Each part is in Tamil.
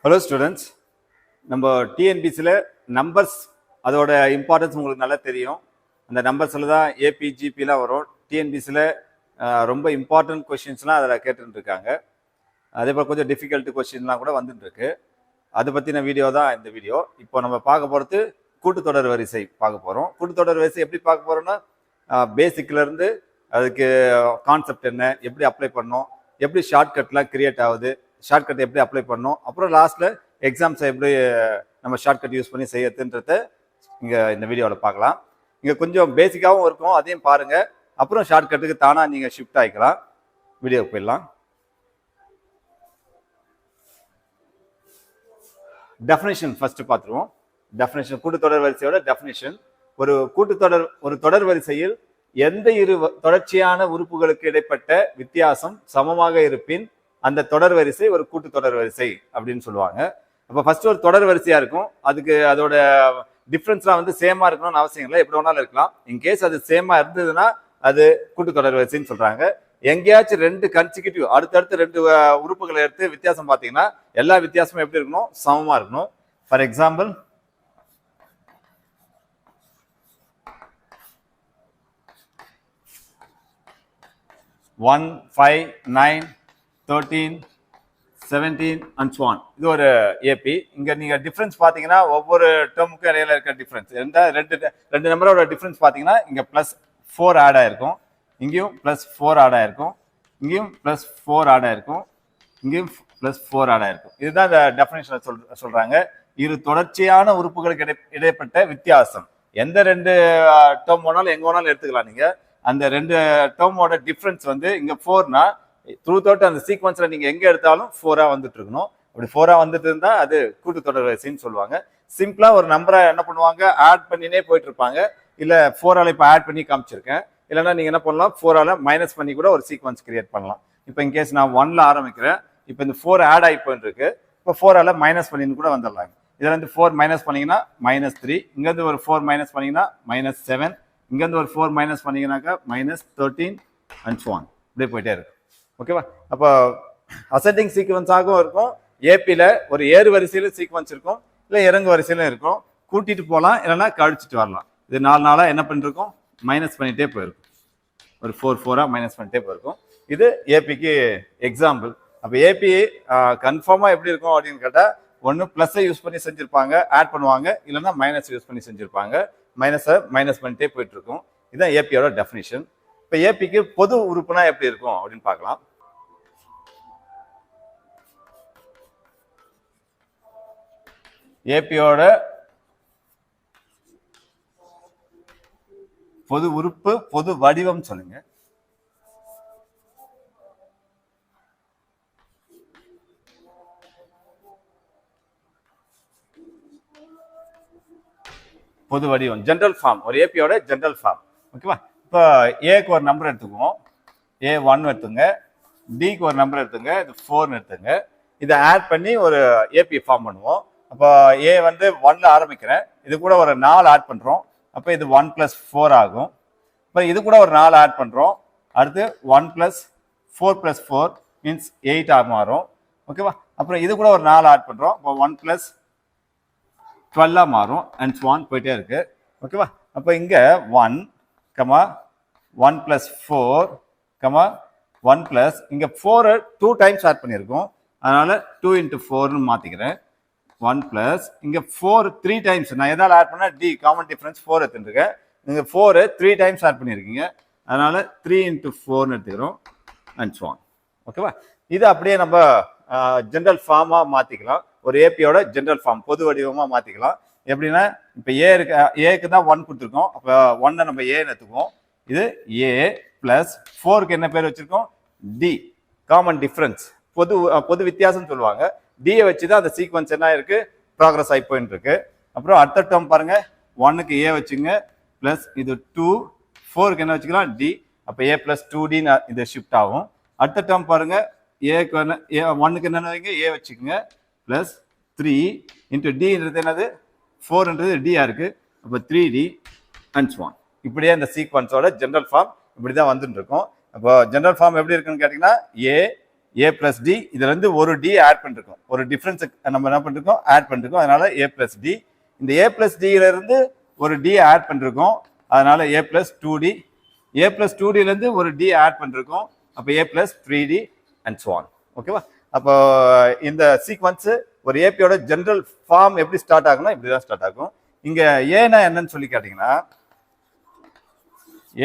ஹலோ ஸ்டூடெண்ட்ஸ், நம்ம டிஎன்பிசியில் நம்பர்ஸ் அதோட இம்பார்ட்டன்ஸ் உங்களுக்கு நல்லா தெரியும். அந்த நம்பர்ஸில் தான் ஏபி ஜிபிலாம் வரும். டிஎன்பிசியில் ரொம்ப இம்பார்ட்டன்ட் கொஷின்ஸ்லாம் அதில் கேட்டுருக்காங்க. அதே போல் கொஞ்சம் டிஃபிகல்ட்டு கொஷின்லாம் கூட வந்துட்டுருக்கு. அதை பற்றின வீடியோ தான் இந்த வீடியோ. இப்போ நம்ம பார்க்க போகிறது கூட்டுத்தொடர் வரிசை பார்க்க போகிறோம். கூட்டுத்தொடர் வரிசை எப்படி பார்க்க போகிறோன்னா, பேசிக்லேருந்து அதுக்கு கான்செப்ட் என்ன, எப்படி அப்ளை பண்ணோம், எப்படி ஷார்ட்கட்லாம் கிரியேட் ஆகுது, ஷார்ட்கட் எப்படி அப்ளை பண்ணோம், அப்புறம் லாஸ்ட்டில் எக்ஸாம்ஸை எப்படி நம்ம ஷார்ட்கட் யூஸ் பண்ணி செய்யறதுன்றத இங்கே இந்த வீடியோவில் பார்க்கலாம். இங்கே கொஞ்சம் பேசிக்காகவும் இருக்கும், அதையும் பாருங்கள். அப்புறம் ஷார்ட்கட்டுக்கு தானாக நீங்கள் ஷிஃப்ட் ஆகிக்கலாம். வீடியோக்கு போயிடலாம். டெஃபினேஷன் ஃபர்ஸ்ட் பார்த்துருவோம். டெஃபினேஷன், கூட்டுத்தொடர் வரிசையோட டெஃபினேஷன். ஒரு தொடர் வரிசையில் எந்த இரு தொடர்ச்சியான உறுப்புகளுக்கு இடைப்பட்ட வித்தியாசம் சமமாக இருப்பின் அந்த தொடர் வரிசை ஒரு கூட்டுத்தொடர் வரிசை அப்படின்னு சொல்லுவாங்க. அப்போ ஃபர்ஸ்ட் ஒரு தொடர் வரிசையா இருக்கும். அதுக்கு அதோட டிஃப்ரென்ஸ்லாம் வந்து சேமா இருக்கணும்னு அவசியம் இல்லை, எப்படி வேணாலும் இருக்கலாம். இன்கேஸ் அது சேமா இருந்ததுன்னா அது கூட்டுத்தொடர் வரிசைன்னு சொல்றாங்க. எங்கேயாச்சும் ரெண்டு கன்சிக்யூட்டிவ் அடுத்தடுத்து ரெண்டு உறுப்புகளை எடுத்து வித்தியாசம் பார்த்தீங்கன்னா எல்லா வித்தியாசமும் எப்படி இருக்கணும், சமமா இருக்கணும். For example, one 5 9 13 17 and so on. இது ஒரு ஏபி. இங்க நீங்க டிஃபரன்ஸ் பாத்தீங்கன்னா ஒவ்வொரு டேர்முக்கும் இடையில இருக்க டிஃபரன்ஸ் ரெண்டு நம்பரோட டிஃபரன்ஸ் பாத்தீங்கன்னா இங்க +4 ஆட் ஆயிருக்கும், இங்கேயும் +4 ஆட் ஆயிருக்கும், இங்கேயும் +4 ஆட் ஆயிருக்கும், இங்கேயும் +4 ஆட் ஆயிருக்கும். இதுதான் இந்த டெஃபினேஷன் சொல்றாங்க. இரு தொடர்ச்சியான உறுப்புகளுக்கு இடைப்பட்ட வித்தியாசம். எந்த ரெண்டு டேர்ம் வேணாலும் எங்க வேணாலும் எடுத்துக்கலாம் நீங்க. அந்த ரெண்டு டேர்மோட டிஃபரன்ஸ் வந்து இங்க 4னா த்ரூ அவுட் அந்த சீக்வன்ஸ்ல நீங்க எங்க எடுத்தாலும் 4ஆ வந்துட்டு இருக்கணும். அப்படி 4ஆ வந்துட்டு இருந்தா அது கூட்டுத்தொடர் வரிசைன்னு சொல்லுவாங்க. சிம்பிளா ஒரு நம்பரை என்ன பண்ணுவாங்க, ஆட் பண்ணினே போயிட்டு இருப்பாங்க. இல்ல 4ஆல இப்ப ஆட் பண்ணி காமிச்சிருக்கேன். இல்லைன்னா நீங்க என்ன பண்ணலாம், 4ஆல மைனஸ் பண்ணி கூட ஒரு சீக்வன்ஸ் கிரியேட் பண்ணலாம். இப்போ இன்கேஸ் நான் 1ல ஆரம்பிக்கிறேன், இப்போ இந்த 4 ஆட் ஆகி போயிட்டு இருக்கு. இப்போ 4ஆல மைனஸ் பண்ணின்னு கூட வந்துடலாங்க. இதுல இருந்து 4 மைனஸ் பண்ணீங்கன்னா -3, இங்க இருந்து ஒரு 4 மைனஸ் பண்ணீங்கன்னா -7, இங்க இருந்து ஒரு 4 மைனஸ் பண்ணீங்கன்னாக்கா -13 and so on. இப்படியே போயிட்டே இருக்கு. ஓகேவா? அப்போ அசெண்டிங் சீக்வன்ஸாகவும் இருக்கும். ஏபியில் ஒரு ஏறு வரிசையில சீக்வன்ஸ் இருக்கும், இல்லை இறங்கு வரிசையிலும் இருக்கும். கூட்டிட்டு போகலாம், இல்லைன்னா கழிச்சிட்டு வரலாம். இது 4 நாளாக என்ன பண்ணிருக்கோம், மைனஸ் பண்ணிட்டே போயிருக்கும். ஒரு 4 மைனஸ் பண்ணிட்டே போயிருக்கும். இது ஏபிக்கு எக்ஸாம்பிள். அப்போ ஏபி கன்ஃபார்மாக எப்படி இருக்கும் அப்படின்னு கேட்டால், ஒன்று ப்ளஸ்ஸை யூஸ் பண்ணி செஞ்சுருப்பாங்க, ஆட் பண்ணுவாங்க, இல்லைன்னா மைனஸ் யூஸ் பண்ணி செஞ்சுருப்பாங்க. மைனஸ் பண்ணிட்டே போயிட்டு இருக்கும். இதுதான் ஏபியோட டெஃபினிஷன். இப்போ ஏபிக்கு பொது உறுப்புனா எப்படி இருக்கும் அப்படின்னு பார்க்கலாம். ஏபியோட பொது உறுப்பு, பொது வடிவம் சொல்லுங்க. பொது வடிவம், ஜெனரல் ஃபார்ம், ஒரு ஏபியோட ஜெனரல் ஃபார்ம். ஓகேவா? இப்போ ஏக்கு ஒரு நம்பர் எடுத்துக்குவோம், A1 எடுத்துங்க. டிக்கு ஒரு நம்பர் எடுத்துங்க, இது 4 எடுத்துங்க. இதை ஆட் பண்ணி ஒரு ஏபி ஃபார்ம் பண்ணுவோம். அப்போ ஏ வந்து 1ல ஆரம்பிக்கிறேன், இது கூட ஒரு 4 ஆட் பண்றோம். அப்போ இது 1 + 4 ஆகும். இப்போ இது கூட ஒரு 4 ஆட் பண்றோம். அடுத்து 1 + 4 + 4 மீன்ஸ் 8 மாறும். ஓகேவா? அப்புறம் இது கூட ஒரு 4 ஆட் பண்றோம். இப்போ 1 + 12 மாறும் அண்ட் so on போயிட்டே இருக்கு. ஓகேவா? அப்போ இங்க 1, 1 + 4, 1 + இங்க 4 2 டைம்ஸ் ஆட் பண்ணியிருக்கோம், அதனால 2 × 4ன்னு மாத்திக்கிறேன். 1 + இங்க 4 3 டைம்ஸ். நான் எதால ஆட் பண்ணா டி காமன் டிஃபரன்ஸ் 4 எடுத்துருக்கேன். இங்க 4 3 டைம்ஸ் ஆட் பண்ணியிருக்கீங்க, அதனால 3 × 4ன்னு எடுத்துக்கிறோம் அண்ட் so on. ஓகேவா? இது அப்படியே நம்ம ஜெனரல் ஃபார்மா மாத்திக்கலாம். ஒரு ஏபியோட ஜெனரல் ஃபார்ம், பொது வடிவமா மாத்திக்கலாம். எப்படின்னா, இப்போ ஏக்கு தான் 1 கொடுத்துருக்கோம். அப்போ 1 நம்ம ஏன்னு எடுத்துக்குவோம். இது ஏ + 4க்கு என்ன பேர் வச்சிருக்கோம், டி, காமன் டிஃபரன்ஸ், பொது வித்தியாசம் சொல்லுவாங்க. டியை வச்சு தான் அந்த சீக்வன்ஸ் என்ன இருக்கு, ப்ராக்ரஸ் ஆகி போயிட்டு இருக்கு. அப்புறம் அடுத்த டேர்ம் பாருங்க, 1க்கு ஏ வச்சுங்க, பிளஸ் இது 2, 4க்கு என்ன வச்சுக்கலாம், டி. அப்போ ஏ + 2d இது ஷிஃப்ட் ஆகும். அடுத்த டேர்ம் பாருங்க, ஏக்கு 1க்கு என்ன வைங்க, ஏ வச்சுக்கோங்க, ப்ளஸ் 3 × டின்றது என்னது, 4ன்றது டியா இருக்கு. அப்போ 3d and so on. இப்படியே இந்த சீக்வன்ஸோட ஜெனரல் ஃபார்ம் இப்படி தான் வந்துட்டு இருக்கும். அப்போ ஜெனரல் ஃபார்ம் எப்படி இருக்குன்னு கேட்டிங்கன்னா, ஏ ஏ பிளஸ் டி, இதுல இருந்து ஒரு டி ஆட் பண்ணிருக்கோம், ஒரு டிஃபரன்ஸ் நம்ம என்ன பண்ணிருக்கோம் ஆட் பண்ணிருக்கோம், அதனால ஏ பிளஸ் டி. இந்த ஏ பிளஸ் டில இருந்து ஒரு டி ஆட் பண்ணிருக்கோம், அதனால a plus two d. A plus two டில இருந்து ஒரு டி ஆட் பண்ணிருக்கோம், அப்போ a plus three d and so on. ஓகேவா? அப்போ இந்த சீக்வன்ஸ் ஒரு ஏபியோட ஜெனரல் ஃபார்ம் எப்படி ஸ்டார்ட் ஆகும்னா இப்படிதான் ஸ்டார்ட் ஆகும். இங்க ஏன்னா என்னன்னு சொல்லி கேட்டீங்கன்னா,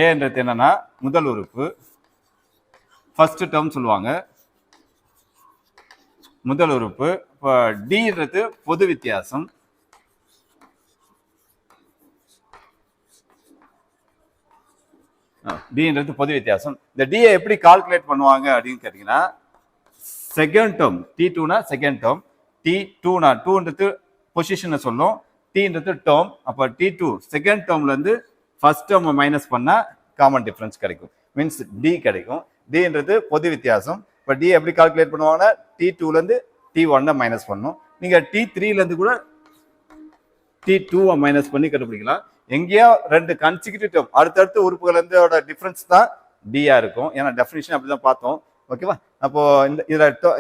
ஏன்றது என்னன்னா முதல் உறுப்பு ஃபர்ஸ்ட் டேர்ம் சொல்லுவாங்க, முதல் உறுப்பு. இப்போ டின்றது பொது வித்தியாசம், டின்றது பொது வித்தியாசம். இந்த டியை எப்படி கால்குலேட் பண்ணுவாங்க அப்படின்னு கேட்டீங்கன்னா, செகண்ட் டேர்ம் டி டூனா செகண்ட் டேர்ம், டி டூனா டூன்றது பொசிஷனை சொல்லும், டீன்றது டேர்ம். அப்போ டி டூ செகண்ட் டேர்ம்ல இருந்து ஃபர்ஸ்ட் டேர்ம் மைனஸ் பண்ணா காமன் டிஃபரன்ஸ் கிடைக்கும், மீன்ஸ் டி கிடைக்கும். டின்றது பொது வித்தியாசம். இப்போ டி எப்படி கால்குலேட் பண்ணுவாங்கன்னா டி டூல இருந்து டி ஒன்னை மைனஸ் பண்ணும். நீங்க டி த்ரீல இருந்து கூட டி டூவை மைனஸ் பண்ணி கண்டுபிடிக்கலாம். எங்கேயோ ரெண்டு கன்சிக்யூட்டிவ் டேர்ம் அடுத்தடுத்த உறுப்புகள் இருந்தோட டிஃபரன்ஸ் தான் டியா இருக்கும். ஏன்னா டெஃபினிஷன் அப்படிதான் பார்த்தோம். ஓகேவா? அப்போ இந்த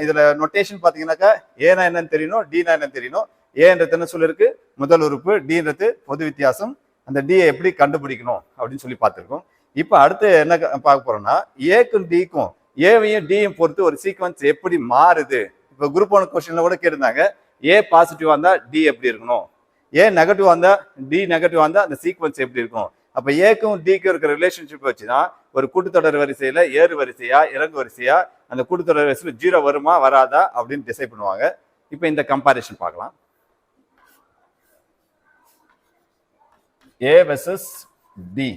இதுல நோட்டேஷன் பாத்தீங்கன்னாக்கா ஏனா என்னன்னு தெரியணும், டினா என்னன்னு தெரியணும். ஏன்றது என்ன சொல்லிருக்கு முதல் உறுப்பு, டின்றது பொது வித்தியாசம். அந்த டியை எப்படி கண்டுபிடிக்கணும் அப்படின்னு சொல்லி பார்த்துருக்கோம். இப்போ அடுத்து என்ன பார்க்க போறோம்னா, ஏக்கும் டிக்கும் ஏவையும் டியும் பொறுத்து ஒரு சீக்வன்ஸ் எப்படி மாறுது. இப்போ குரூப் 1 கொஸ்டின்ல கூட கேட்டிருந்தாங்க, ஏ பாசிட்டிவா இருந்தா டி எப்படி இருக்கணும், ஏ நெகட்டிவா இருந்தா டி நெகட்டிவா இருந்தா அந்த சீக்வன்ஸ் எப்படி இருக்கும். அப்ப ஏக்கும் டிக்கும் இருக்கிற ரிலேஷன்ஷிப் வச்சுதான் ஒரு கூட்டுத்தொடர் வரிசையில ஏறு வரிசையா இறங்கு வரிசையா அந்த கூட்டுத்தொடர் வரிசையில ஜீரோ வருமா வராதா அப்படின்னு டிசைட் பண்ணுவாங்க. இப்போ இந்த கம்பாரிஷன் பார்க்கலாம். ஏ வெர்சஸ் டி,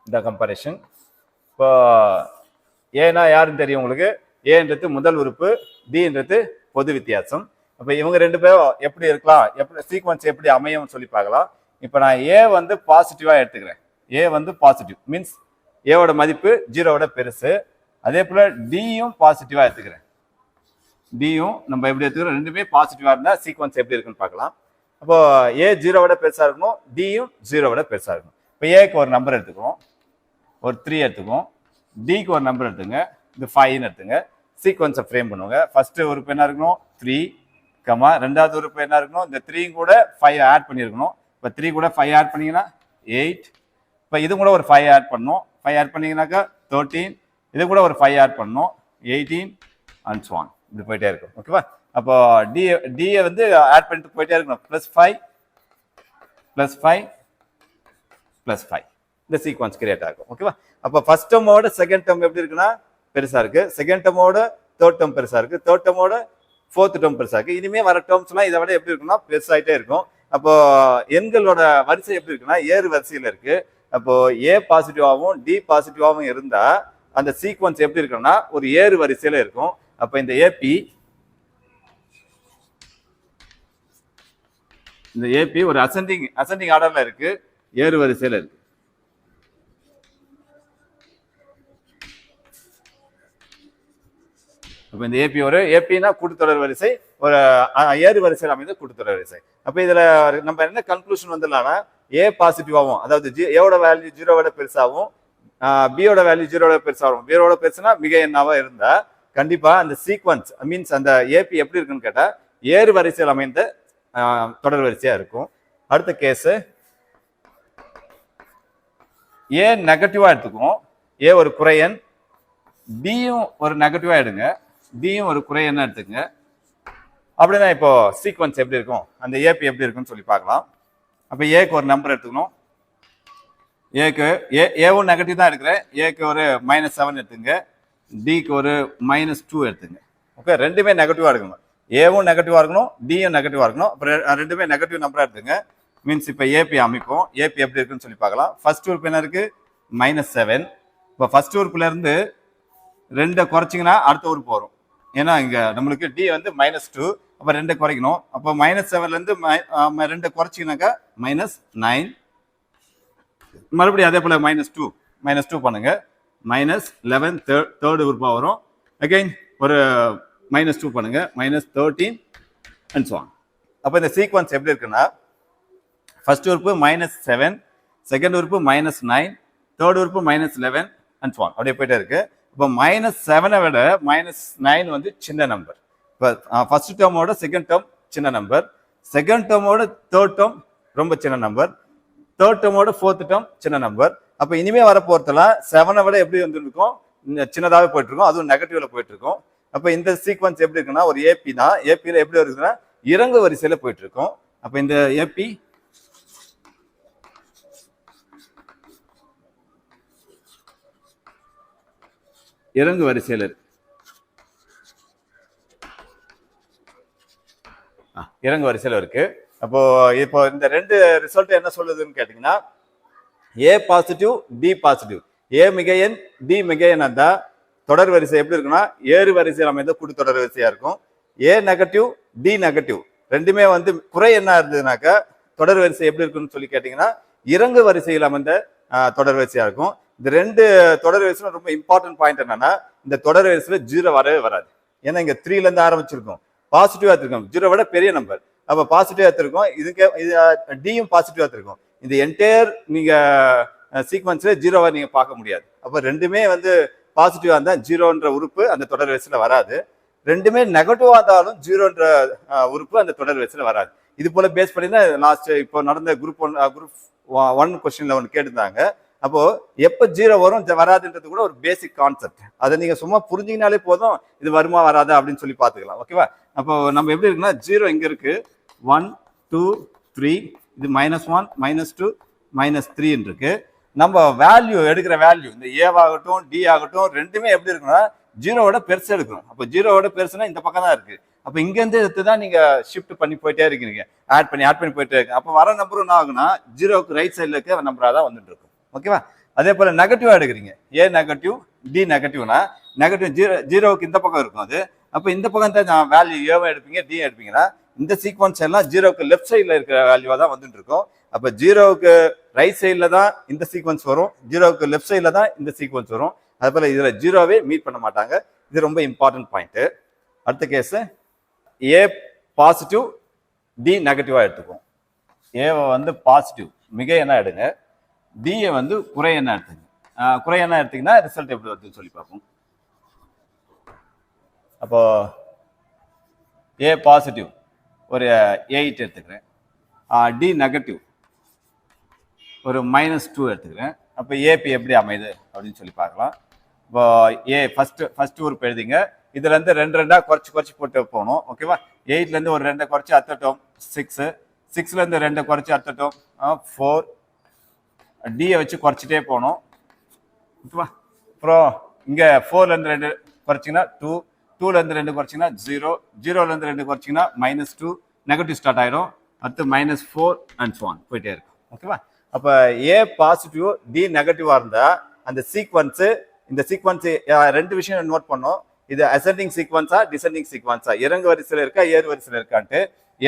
இந்த கம்பாரிஷன். இப்போ ஏன்னா யாருன்னு தெரியும் உங்களுக்கு, ஏன்றது முதல் உறுப்பு, டின்றது பொது வித்தியாசம். அப்ப இவங்க ரெண்டு பேரும் எப்படி இருக்கலாம், எப்படி சீக்வன்ஸ் எப்படி அமையும் சொல்லி பார்க்கலாம். இப்போ நான் ஏ வந்து பாசிட்டிவா எடுத்துக்கிறேன், ஏ வந்து பாசிட்டிவ் மீன்ஸ் ஏவோட மதிப்பு ஜீரோவோட பெருசு. அதே போல டியும் பாசிட்டிவா எடுத்துக்கிறேன், டியும் நம்ம எப்படி எடுத்துக்கிறோம், ரெண்டுமே பாசிட்டிவா இருந்தா சீக்வன்ஸ் எப்படி இருக்குன்னு பார்க்கலாம். அப்போ ஏ ஜீரோவோட பெருசா இருக்கணும், டியும் ஜீரோவோட பெருசா இருக்கணும். இப்போ ஏக்கு ஒரு நம்பர் எடுத்துக்குவோம், ஒரு 3 எடுத்துக்குவோம், டிக்கு ஒரு நம்பர் எடுத்துங்க, இது 5ன்னு எடுத்துங்க. சீக்வன்ஸை ஃப்ரேம் பண்ணுவாங்க. ஃபர்ஸ்ட் உறுப்பு என்ன இருக்கணும் 3, ரெண்டாவது உறுப்பு என்ன இருக்கணும், இந்த 3 கூட 5 ஆட் பண்ணியிருக்கணும். இப்போ 3 கூட 5 ஆட் பண்ணீங்கன்னா 8. இப்போ இது கூட ஒரு 5 ஆட் பண்ணணும், 5 ஆட் பண்ணீங்கன்னாக்கா 13. இது கூட ஒரு 5 ஆட் பண்ணணும் 18 அண்ட் ஸோ ஆன். இப்படி போயிட்டே இருக்கும். ஓகேவா? அப்போ டியை வந்து ஆட் பண்ணிட்டு போயிட்டே இருக்கணும். +5 +5 +5 இந்த சீக்வன்ஸ் கிரியேட் ஆகும். ஓகேவா? அப்போ ஃபர்ஸ்ட் டேர்மோட செகண்ட் டேர்ம் எப்படி இருக்குன்னா பெருசா இருக்கு, செகண்ட் டேர்மோட தேர்ட் டேர்ம் பெருசா இருக்கு, தேர்ட் டேர்மோட ஃபோர்த் டேர்ம் பெருசா இருக்கு. இனிமே வர டேர்ம்ஸ் எல்லாம் இதை விட எப்படி இருக்குன்னா பெருசாயிட்டே இருக்கும். அப்போ எண்களோட வரிசை எப்படி இருக்குன்னா ஏறு வரிசையில இருக்கு. அப்போ ஏ பாசிட்டிவாகவும் டி பாசிட்டிவாகவும் இருந்தா அந்த சீக்வன்ஸ் எப்படி இருக்குன்னா ஒரு ஏறு வரிசையில இருக்கும். அப்ப இந்த ஏபி ஒரு அசெண்டிங் ஆர்டர்ல இருக்கு, ஏறு வரிசையில இருக்கு. அப்ப இந்த ஏபினா கூட்டுத்தொடர் வரிசை, ஒரு ஏறு வரிசையில் அமைந்த கூட்டுத்தொடர் வரிசை. அப்ப இதுல நம்ம என்ன கன்க்ளூஷன் வந்துடலாம்னா, ஏ பாசிட்டிவாகவும் அதாவது ஏவோட வேல்யூ ஜீரோவோட பெருசாகவும் பியோட வேல்யூ ஜீரோவோட பெருசாகும். பியோட பெருசுனா மிக எண்ணாவா இருந்தா கண்டிப்பா அந்த சீக்வன்ஸ் மீன்ஸ் அந்த ஏபி எப்படி இருக்குன்னு கேட்டா ஏறு வரிசையில் அமைந்த தொடர் வரிசையா இருக்கும். அடுத்த கேஸ் ஏ நெகட்டிவா எடுத்துக்குவோம், ஏ ஒரு குறையன், டியும் ஒரு நெகட்டிவா எடுங்க, டியும் ஒரு குறையன் எடுத்துக்கங்க. அப்படின்னா இப்போ சீக்வன்ஸ் எப்படி இருக்கும், அந்த ஏபி எப்படி இருக்குன்னு சொல்லி பார்க்கலாம். அப்ப ஏக்கு ஒரு நம்பர் எடுத்துக்கணும், ஏக்கு ஏவும் நெகட்டிவ் தான் எடுக்கிறேன், ஏக்கு ஒரு -7 எடுத்துங்க, டிக்கு ஒரு -2 எடுத்துங்க. ஓகே, ரெண்டுமே நெகட்டிவா எடுக்கணும், ஏவும் நெகட்டிவா இருக்கணும், டியும் நெகட்டிவா இருக்கணும். அப்புறம் ரெண்டுமே நெகட்டிவ் நம்பரா எடுத்துங்க. மீன்ஸ் இப்போ ஏபி அமைப்போம், ஏபி எப்படி இருக்குன்னு சொல்லி பார்க்கலாம். ஃபர்ஸ்ட் உறுப்பு என்ன இருக்கு -7. இப்போ ஃபர்ஸ்ட் உறுப்புல இருந்து 2 குறைச்சிங்கன்னா அடுத்த உறுப்பு வரும். ஏன்னா இங்க நம்மளுக்கு டி வந்து -2, அப்போ 2 குறைக்கணும். அப்போ -7ல இருந்து 2 குறைச்சிங்கனாக்கா -9. மறுபடியும் அதே போல -2 பண்ணுங்க, -11 தேர்ட் உறுப்பா வரும். அகைன் ஒரு -2 பண்ணுங்க, -13 அண்ட் so on. அப்போ இந்த சீக்வன்ஸ் எப்படி இருக்குன்னா ஃபர்ஸ்ட் உறுப்பு -7, செகண்ட் உறுப்பு -9, தேர்ட் உறுப்பு -11 அண்ட் so on. அப்படியே போயிட்டே இருக்கு. இப்போ -7 விட -9 வந்து சின்ன நம்பர். இப்போ ஃபர்ஸ்ட் டேர்மோட செகண்ட் டேர்ம் சின்ன நம்பர், செகண்ட் டேர்மோட தேர்ட் டேர்ம் ரொம்ப சின்ன நம்பர், தேர்ட் டேர்மோட ஃபோர்த் டேர்ம் சின்ன நம்பர். அப்போ இனிமே வர போறதெல்லாம் 7 விட எப்படி வந்துருக்கும், சின்னதாகவே போயிட்டு இருக்கும், அதுவும் நெகட்டிவ்ல போயிட்டு இருக்கும். அப்போ இந்த சீக்வன்ஸ் எப்படி இருக்குன்னா ஒரு ஏபி தான். ஏபியில் எப்படி வருதுன்னா இறங்கு வரிசையில போயிட்டு இருக்கும். அப்போ இந்த ஏபி இறங்கு வரிசையில் இருக்கு. இறங்கு வரிசையில் இருக்கு. அப்போ இப்போ இந்த ரெண்டு ரிசல்ட் என்ன சொல்லுதுன்னு கேட்டீங்கன்னா ஏ பாசிட்டிவ் டி பாசிட்டிவ், ஏ மிக எண் டி மிக எண் இருந்தா தொடர் வரிசை எப்படி இருக்குன்னா ஏறு வரிசையில் அமைந்த கூட்டு தொடர் வரிசையா இருக்கும். ஏ நெகட்டிவ் டி நெகட்டிவ் ரெண்டுமே வந்து குறை என்ன இருந்ததுனாக்கா தொடர் வரிசை எப்படி இருக்குன்னு சொல்லி கேட்டீங்கன்னா இறங்கு வரிசையில் அமைந்த தொடர் வரிசையா இருக்கும். இந்த ரெண்டு தொடர் வரிசையில ரொம்ப இம்பார்ட்டன்ட் பாயிண்ட் என்னன்னா இந்த தொடர் வரிசையில 0 வரவே வராது. ஏன்னா இங்க 3ல இருந்து ஆரம்பிச்சிருக்கோம், பாசிட்டிவா எடுத்திருக்கோம், 0 விட பெரிய நம்பர், அப்ப பாசிட்டிவா எடுத்திருக்கோம். இதுக்கு டியும் பாசிட்டிவா எடுத்திருக்கோம். இந்த என்டையர் நீங்க சீக்வன்ஸ்ல 0-வா நீங்க பார்க்க முடியாது. அப்ப ரெண்டுமே வந்து பாசிட்டிவா இருந்தா 0ன்ற உறுப்பு அந்த தொடர் வரிசையில வராது, ரெண்டுமே நெகட்டிவா இருந்தாலும் 0ன்ற உறுப்பு அந்த தொடர் வரிசையில வராது. இது போல பேஸ் பண்ணி தான் லாஸ்ட் இப்போ நடந்த குரூப் 1 கொஸ்டின்ல ஒன்று கேட்டிருந்தாங்க. அப்போ எப்ப 0 வரும் வராதுன்றது கூட ஒரு பேசிக் கான்செப்ட். அதை நீங்க சும்மா புரிஞ்சிங்கனாலே போதும் இது வருமா வராதா அப்படின்னு சொல்லி பாத்துக்கலாம். ஓகேவா? அப்போ நம்ம எப்படி இருக்குன்னா 0 இங்க இருக்கு, 1 2 3, இது -1 -2 -3 இருக்கு. நம்ம வேல்யூ எடுக்கிற வேல்யூ இந்த ஏவாகட்டும் டி ஆகட்டும் ரெண்டுமே எப்படி இருக்குன்னா 0-ஓட பெருசு எடுக்கணும். அப்போ 0-ஓட பெருசுனா இந்த பக்கம் தான் இருக்கு. அப்போ இங்க இருந்து எடுத்து தான் நீங்க ஷிஃப்ட் பண்ணி போயிட்டே இருக்கீங்க, ஆட் பண்ணி போயிட்டே இருக்கு. அப்போ வர நம்பர் என்ன ஆகுனா 0க்கு ரைட் சைட்ல இருக்க நம்பரா தான் வந்துட்டு இருக்கும். ஓகேவா? அதே போல நெகட்டிவா எடுக்கிறீங்க, ஏ நெகட்டிவ் டி நெகட்டிவ்னா நெகட்டிவ் 0க்கு இந்த பக்கம் இருக்கும் அது. அப்போ இந்த பக்கம் தான் வேல்யூ ஏவை எடுப்பீங்க டி எடுப்பீங்கன்னா இந்த சீக்வன்ஸ் எல்லாம் 0க்கு லெஃப்ட் சைட்ல இருக்கிற வேல்யூவா தான் வந்துட்டு இருக்கும். அப்போ 0க்கு ரைட் சைட்ல தான் இந்த சீக்வன்ஸ் வரும், 0க்கு லெஃப்ட் சைட்ல தான் இந்த சீக்வன்ஸ் வரும். அது போல இதுல 0வே மீட் பண்ண மாட்டாங்க. இது ரொம்ப இம்பார்ட்டன்ட் பாயிண்ட். அடுத்த கேஸ் ஏ பாசிட்டிவ் டி நெகட்டிவா எடுத்துக்கும். ஏவை வந்து பாசிட்டிவ் மிக என்ன எடுங்க, டியை வந்து குறை என்ன எடுத்துங்க. குறை என்ன எடுத்தீங்கன்னா ரிசல்ட் எப்படி வருதுன்னு சொல்லி பார்ப்போம். அப்போ ஏ பாசிட்டிவ் ஒரு 8 எடுத்துக்கிறேன், டி நெகட்டிவ் ஒரு -2 எடுத்துக்கிறேன். அப்போ ஏபி எப்படி அமையுது அப்படின்னு சொல்லி பார்க்கலாம். இப்போ ஏ ஃபர்ஸ்ட் உறுப்பு எழுதிங்க, இதுல இருந்து 2 குறைச்சி போட்டு போகணும். ஓகேவா? 8ல இருந்து ஒரு 2 குறைச்சி அத்தட்டும் 6, 6ல இருந்து 2 குறைச்சி அத்தட்டும் 4, டியை வச்சு குறைச்சிட்டே போகணும். ஓகேவா? அப்புறம் இங்க 4ல இருந்து 2 குறைச்சிங்கன்னா 2, 2ல இருந்து 2 குறைச்சிங்கன்னா 0, 0ல இருந்து 2 குறைச்சிங்கன்னா -2, நெகட்டிவ் ஸ்டார்ட் ஆயிரும். அடுத்து -4 அண்ட் so on போயிட்டே இருக்கும். ஓகேவா? அப்ப ஏ பாசிட்டிவ் டி நெகட்டிவா இருந்தா அந்த சீக்வன்ஸ், இந்த சீக்வன்ஸ் ரெண்டு விஷயம் நோட் பண்ணோம். இது அசெண்டிங் சீக்வன்ஸா டிசெண்டிங் சீக்வன்ஸா, இறங்கு வரிசையில இருக்கா ஏறு வரிசையில இருக்கான்ட்டு.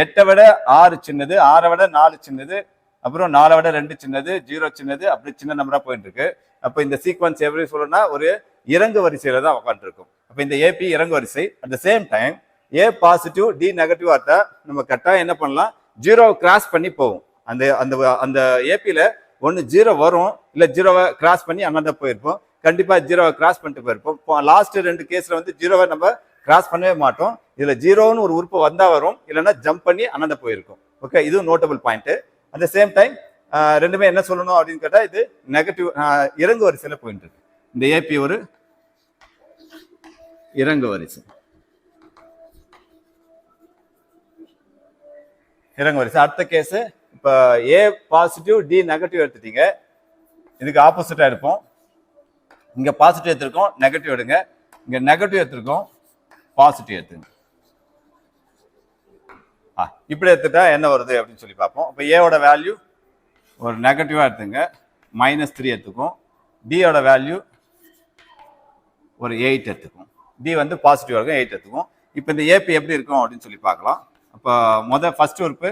8 விட 6 சின்னது, 6 விட 4 சின்னது, அப்புறம் 4 விட 2 சின்னது, 0 சின்னது, அப்படி சின்ன நம்பரா போயிட்டு இருக்கு. அப்ப இந்த சீக்வன்ஸ் எப்படி சொல்லணும்னா ஒரு இறங்கு வரிசையில தான் உட்காந்துருக்கும். அப்ப இந்த ஏபி இறங்கு வரிசை. At the same time A positive D நெகட்டிவா இருந்தா நம்ம கரெக்டாக என்ன பண்ணலாம், 0 கிராஸ் பண்ணி போகும். அந்த அந்த அந்த ஏபியில ஒன்று 0 வரும், இல்லை 0வை கிராஸ் பண்ணி அங்கே போயிருப்போம். கண்டிப்பா 0வை கிராஸ் பண்ணிட்டு போயிருப்போம். லாஸ்ட் 2 கேஸ்ல வந்து 0வை நம்ம கிராஸ் பண்ணவே மாட்டோம். இதுல 0ன்னு ஒரு உறுப்பு வந்தா வரும், இல்லைன்னா ஜம்ப் பண்ணி அனந்த போயிருக்கும். ஓகே, இது notable point. At the same time ரெண்டுமே என்ன சொல்லணும் அப்படின்னு கேட்டா இது நெகட்டிவ் இறங்கு வரிசையில போயிட்டு இருக்கு. இந்த ஏபி ஒரு இறங்கு வரிசை. இறங்கு வரிசை. அடுத்த கேஸ் இப்ப ஏ பாசிட்டிவ் டி நெகட்டிவ் எடுத்துட்டீங்க, இதுக்கு ஆப்போசிட்டா இருப்போம். இங்க பாசிட்டிவ் எடுத்திருக்கோம், நெகட்டிவ் எடுங்க. இங்க நெகட்டிவ் எடுத்திருக்கோம், பாசிட்டிவ் எடுத்துங்க. இப்படி எடுத்துட்டா என்ன வருது அப்படின்னு சொல்லி பார்ப்போம். இப்போ ஏவோட வேல்யூ ஒரு நெகட்டிவா எடுத்துங்க, -3 எடுத்துக்கும். டியோட வேல்யூ ஒரு 8 எடுத்துக்கும். டி வந்து பாசிட்டிவா இருக்கும், 8 எடுத்துக்கும். இப்போ இந்த ஏபி எப்படி இருக்கும் அப்படின்னு சொல்லி பார்க்கலாம். அப்போ ஃபர்ஸ்ட் உறுப்பு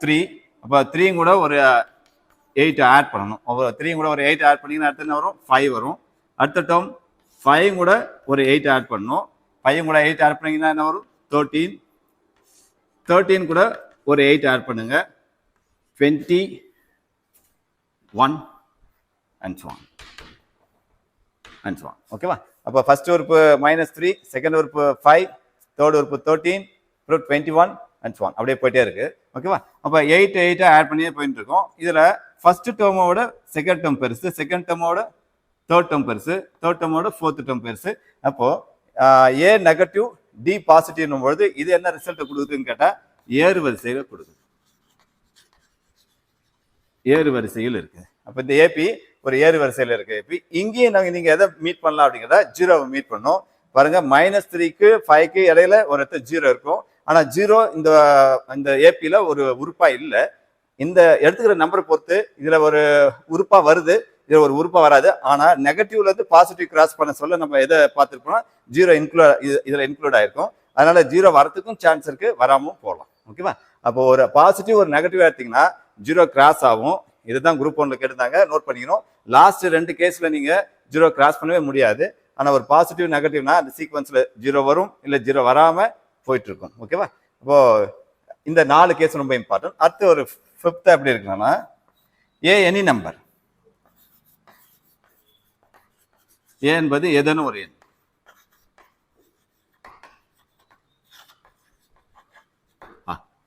3, அப்போ 3 கூட ஒரு 8 ஆட் பண்ணணும். 3 கூட ஒரு 8 ஆட் பண்ணிங்கன்னா அடுத்து என்ன வரும், 5 வரும். அடுத்த டேர்ம் 5 கூட ஒரு 8 ஆட் பண்ணணும். 5 கூட 8 ஆட் பண்ணிங்கன்னா என்ன வரும், 13. 13 கூட ஒரு 8 ஆட் பண்ணுங்க, 21 and so on. And so on. ஓகேவா? அப்போ ஃபர்ஸ்ட் உறுப்பு -3, செகண்ட் உறுப்பு 5, தேர்ட் உறுப்பு 13, அப்புறம் 21 அண்ட் ஸோ ஆன். அப்படியே போயிட்டே இருக்கு. ஓகேவா? அப்போ 8 ஆட் பண்ணியே போயிட்டு இருக்கோம். இதுல ஃபர்ஸ்ட் டேர்மோட செகண்ட் டேர்ம் பெருசு, செகண்ட் டேர்மோட தேர்ட் டேர்ம் பெருசு, தேர்ட் டேர்மோட ஃபோர்த் டேர்ம் பெருசு. அப்போ ஏ நெகட்டிவ் டி பாசிட்டிவ்னும் பொழுது இது என்ன ரிசல்ட் கொடுக்குதுன்னு கேட்டா ஏறு வரிசையில கொடுக்குது. ஏறு வரிசையில் இருக்கு. அப்ப இந்த ஏபி ஒரு ஏறு வரிசையில இருக்கு. ஏபி இங்கேயும் நீங்க எதை மீட் பண்ணலாம் அப்படிங்கிறத ஜீரோவை மீட் பண்ணோம். பாருங்க -3க்கு 5க்கு இடையில ஒரு இடத்துல ஜீரோ இருக்கும். ஆனா ஜீரோ இந்த ஏபில ஒரு உறுப்பா இல்லை. இந்த எடுத்துக்கிற நம்பரை பொறுத்து இதுல ஒரு உறுப்பா வருது, இதுல ஒரு உறுப்பா வராது. ஆனா நெகட்டிவ்ல இருந்து பாசிட்டிவ் கிராஸ் பண்ண சொல்ல நம்ம எதை பார்த்துருப்போம்னா ஜீரோ இதுல இன்க்ளூட் ஆயிருக்கும். அதனால ஜீரோ வரத்துக்கும் சான்ஸ் இருக்கு, வராமல் போகலாம். ஓகேவா? அப்போ ஒரு பாசிட்டிவ் ஒரு நெகட்டிவ் எடுத்தீங்கன்னா ஜீரோ கிராஸ் ஆகும். இதுதான் குரூப் 1ல கேட்டிருந்தாங்க, நோட் பண்ணிக்கணும். லாஸ்ட் 2 கேஸ்ல நீங்க ஜீரோ கிராஸ் பண்ணவே முடியாது. ஆனா ஒரு பாசிட்டிவ் நெகட்டிவ்னா அந்த சீக்வன்ஸ்ல ஜீரோ வரும், இல்ல ஜீரோ வராம போயிட்டு இருக்கும். ஓகேவா? அப்போ இந்த 4 கேஸ் ரொம்ப இம்பார்ட்டன்ட். அடுத்து ஒரு 5th எப்படி இருக்குன்னா ஏ எனி நம்பர். ஏ என்பது ஏதேனும் ஒரு எண்.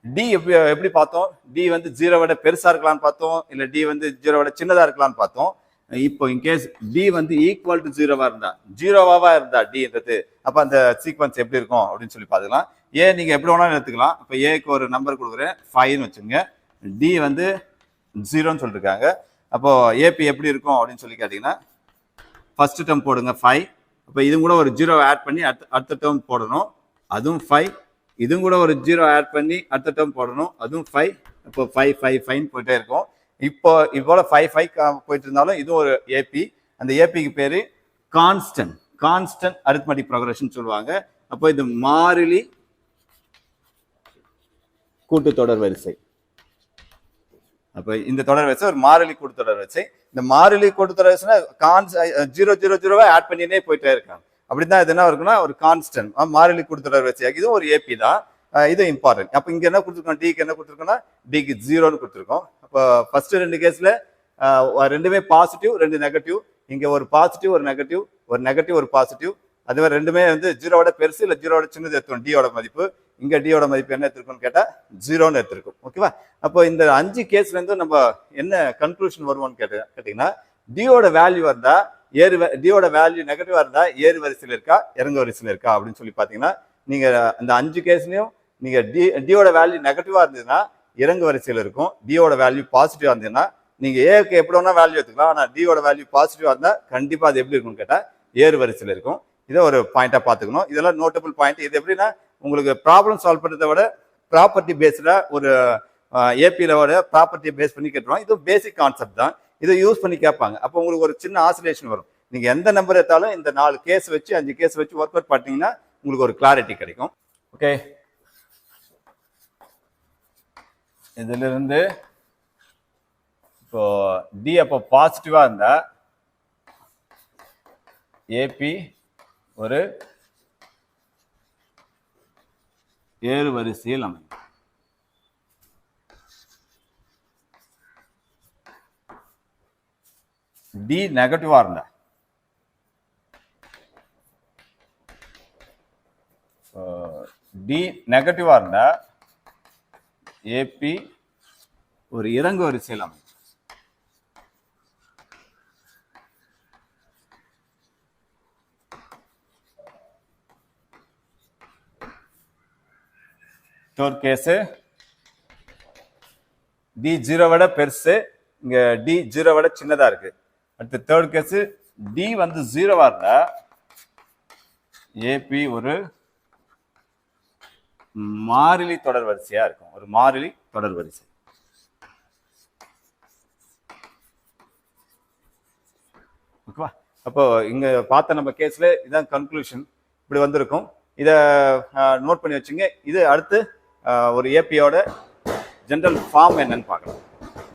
டி எப்படி பார்த்தோம்? டி வந்து 0 விட பெருசா இருக்கலாம்னு பார்த்தோம், இல்ல டி வந்து 0 விட சின்னதா இருக்கலாம்னு பார்த்தோம். இப்போ இன்கேஸ் டி வந்து ஈக்குவல் டு 0வா இருந்தா, 0வா இருந்தா டின்றது, அப்ப அந்த சீக்வன்ஸ் எப்படி இருக்கும் அப்படின்னு சொல்லி பார்த்துக்கலாம். ஏ நீங்க எப்படி வேணாலும் எடுத்துக்கலாம். இப்போ ஏக்கு ஒரு நம்பர் கொடுக்குறேன் 5ன்னு வச்சுங்க. டி வந்து 0ன்னு சொல்லிருக்காங்க. அப்போ ஏபி எப்படி இருக்கும் அப்படின்னு சொல்லி கேட்டீங்கன்னா ஃபர்ஸ்ட் டேர்ம் போடுங்க 5. அப்போ இது கூட ஒரு 0 ஆட் பண்ணி அடுத்த டேர்ம் போடணும், அதுவும் 5. இதுவும் கூட ஒரு 0 ஆட் பண்ணி அடுத்த டேர்ம் போடணும், அதுவும் 5. இப்போ 5 5 5 போயிட்டே இருக்கும். இப்போ இவ்வளோ 5 5 போயிட்டு இருந்தாலும் இது ஒரு ஏபி. அந்த ஏபிக்கு பேரு கான்ஸ்டன்ட் அரித்மெட்டிக் ப்ரோக்ரஷன் சொல்லுவாங்க. அப்போ இது மாறிலி கூட்டுத்தொடர் வரிசை. அப்ப இந்த தொடர் வரிசை ஒரு மாறிலி கூட்டுத்தொடர் வரிசை. இந்த மாறிலி கூட்டுத்தொடர் வரிசைனா 0 0 0 ஆட் பண்ணினே போயிட்டே இருக்காங்க. அப்படிதான் இது என்ன இருக்குன்னா ஒரு கான்ஸ்டன்ட் மாறிலி கூட்டுத்தொடர் வரிசை. இதுவும் ஒரு ஏபி தான். இது இம்பார்ட்டன்ட். அப்ப இங்க என்ன கொடுத்துருக்கோம்? டிக்கு என்ன கொடுத்துருக்கோம்னா டிக்கு 0ன்னு கொடுத்துருக்கோம். அப்போ ஃபர்ஸ்ட் 2 கேஸ்ல ரெண்டுமே பாசிட்டிவ், 2 நெகட்டிவ். இங்க ஒரு பாசிட்டிவ், ஒரு நெகட்டிவ், ஒரு நெகட்டிவ், ஒரு பாசிட்டிவ். அது மாதிரி ரெண்டுமே வந்து 0வோட பெருசு இல்ல 0வோட சின்னது எடுத்துக்கணும். டியோட மதிப்பு இங்க டியோட மதிப்பு என்ன எடுத்திருக்கும்னு கேட்டா 0ன்னு எடுத்திருக்கும். ஓகேவா? அப்போ இந்த 5 கேஸ்ல இருந்து நம்ம என்ன கன்க்ளூஷன் வருவோம்னு கேட்டீங்கன்னா டியோட வேல்யூ இருந்தா டியோட வேல்யூ நெகட்டிவா இருந்தா ஏறு வரிசையில் இருக்கா, இறங்கு வரிசையில் இருக்கா அப்படின்னு சொல்லி பாத்தீங்கன்னா நீங்க அந்த 5 கேஸ்லயும் நீங்க டியோட வேல்யூ நெகட்டிவா இருந்ததுன்னா இறங்கு வரிசையில் இருக்கும். டியோட வேல்யூ பாசிட்டிவா இருந்ததுன்னா நீங்க ஏக்கு எப்படி வேணா வேல்யூ எடுத்துக்கலாம். ஆனா டியோட வேல்யூ பாசிட்டிவா இருந்தா கண்டிப்பா அது எப்படி இருக்கும்னு கேட்டா ஏறு வரிசையில் இருக்கும். இதை ஒரு பாயிண்டா பாத்துக்கணும். இதெல்லாம் நோட்டபிள் பாயிண்ட். இது எப்படின்னா உங்களுக்கு ப்ராப்ளம் சால்வ் பண்றதை விட ப்ராப்பர்ட்டி பேஸ்டா ஒரு ஏபியிலோட ப்ராப்பர்ட்டியை பேஸ் பண்ணி கேட்டுருவாங்க. இது பேசிக் கான்செப்ட் தான். இதை யூஸ் பண்ணி கேட்பாங்க. அப்போ உங்களுக்கு ஒரு சின்ன ஆசிலேஷன் வரும். நீங்க எந்த நம்பர் எடுத்தாலும் இந்த 4 கேஸ் வச்சு 5 கேஸ் வச்சு ஒர்க் அவுட் பண்ணீங்கன்னா உங்களுக்கு ஒரு கிளாரிட்டி கிடைக்கும். ஓகே, இதுல இருந்து இப்போ டி அப்போ பாசிட்டிவா இருந்தா ஏபி ஒரு ஏறு வரிசையில் அமையும். டி நெகட்டிவா இருந்தா ஏபி ஒரு இறங்கு வரிசையில் அமையும். தேர்ட் கேஸ் டி 0 விட பெருசு, இங்க டி 0 விட சின்னதா இருக்கு. அடுத்து தேர்ட் கேஸ் டி வந்து 0வா இருந்தா ஏபி ஒரு மாறிலி தொடர் வரிசையா இருக்கும். ஒரு மாறிலி தொடர் வரிசை. ஓகேவா? அப்போ இங்க பார்த்த நம்ம கேஸ்ல இதான் கன்க்ளூஷன். இப்படி வந்திருக்கும். இதை நோட் பண்ணி வச்சுங்க. இது அடுத்து ஒரு ஏபியோட ஜெனரல் ஃபார்ம் என்னன்னு பார்க்கலாம்.